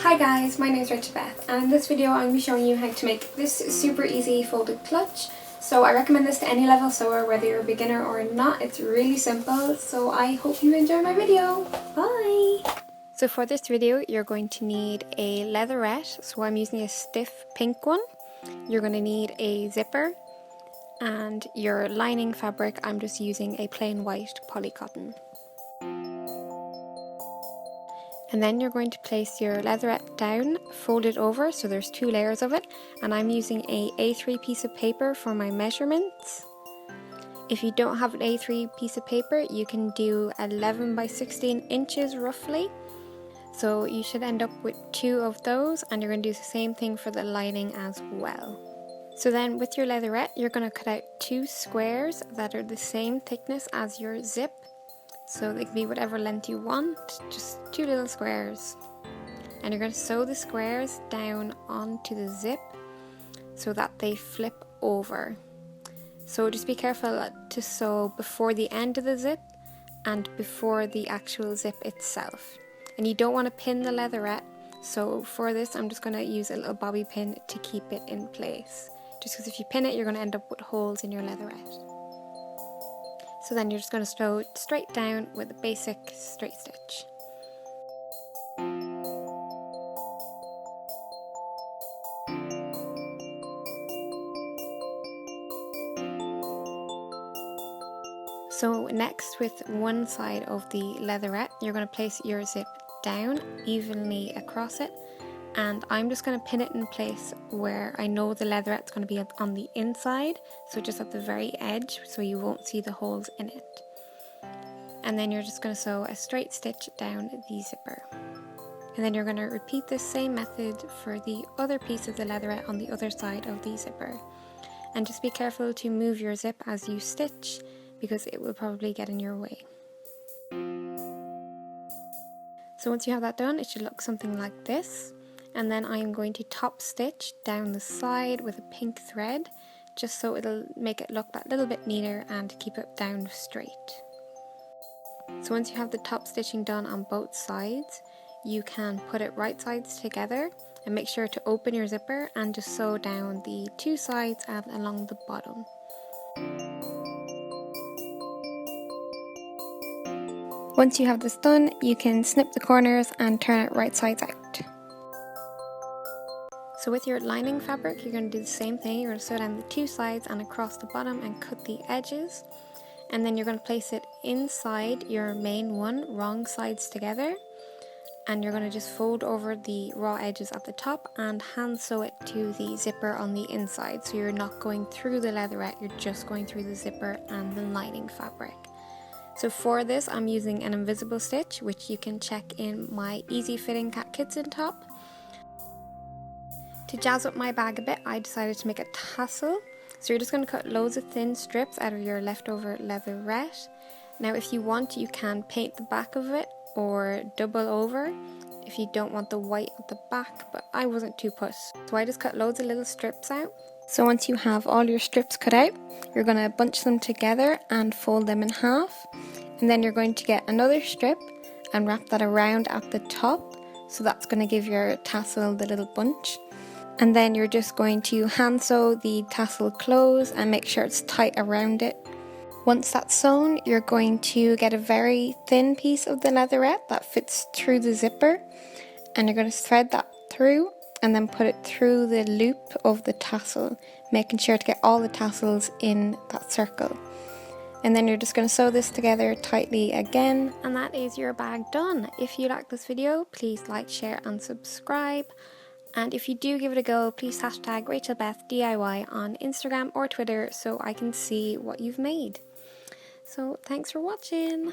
Hi guys, my name is rachelbeth, and in this video I'm going to be showing you how to make this super easy folded clutch. So I recommend this to any level sewer, whether you're a beginner or not. It's really simple, so I hope you enjoy my video. Bye! So for this video you're going to need a leatherette, so I'm using a stiff pink one. You're going to need a zipper, and your lining fabric I'm just using a plain white polycotton. And then you're going to place your leatherette down, fold it over, so there's two layers of it, and I'm using a A3 piece of paper for my measurements. If you don't have an A3 piece of paper, you can do 11 by 16 inches roughly. So you should end up with two of those, and you're going to do the same thing for the lining as well. So then with your leatherette, you're going to cut out two squares that are the same thickness as your zip. So they can be whatever length you want, just two little squares. And you're going to sew the squares down onto the zip so that they flip over. So just be careful to sew before the end of the zip and before the actual zip itself. And you don't want to pin the leatherette, so for this I'm just going to use a little bobby pin to keep it in place. Just because if you pin it, you're going to end up with holes in your leatherette. So then you're just going to sew straight down with a basic straight stitch. So next, with one side of the leatherette, you're going to place your zip down evenly across it, and I'm just going to pin it in place where I know the leatherette's going to be on the inside, so just at the very edge, so you won't see the holes in it. And then you're just going to sew a straight stitch down the zipper. And then you're going to repeat the same method for the other piece of the leatherette on the other side of the zipper. And just be careful to move your zip as you stitch, because it will probably get in your way. So once you have that done, it should look something like this. And then I'm going to top stitch down the side with a pink thread, just so it'll make it look that little bit neater and keep it down straight. So once you have the top stitching done on both sides, you can put it right sides together and make sure to open your zipper and just sew down the two sides and along the bottom. Once you have this done, you can snip the corners and turn it right sides out. So with your lining fabric, you're going to do the same thing. You're going to sew down the two sides and across the bottom and cut the edges. And then you're going to place it inside your main one, wrong sides together. And you're going to just fold over the raw edges at the top and hand sew it to the zipper on the inside. So you're not going through the leatherette, you're just going through the zipper and the lining fabric. So for this, I'm using an invisible stitch, which you can check in my easy fitting cat kitten top. To jazz up my bag a bit, I decided to make a tassel. So you're just going to cut loads of thin strips out of your leftover leatherette. Now if you want, you can paint the back of it or double over if you don't want the white at the back, but I wasn't too pushed. So I just cut loads of little strips out. So once you have all your strips cut out, you're going to bunch them together and fold them in half. And then you're going to get another strip and wrap that around at the top. So that's going to give your tassel the little bunch. And then you're just going to hand sew the tassel close and make sure it's tight around it. Once that's sewn, you're going to get a very thin piece of the leatherette that fits through the zipper, and you're going to thread that through and then put it through the loop of the tassel, making sure to get all the tassels in that circle. And then you're just going to sew this together tightly again, and that is your bag done. If you like this video, please like, share and subscribe. And if you do give it a go, please hashtag rachelbethDIY on Instagram or Twitter so I can see what you've made. So thanks for watching.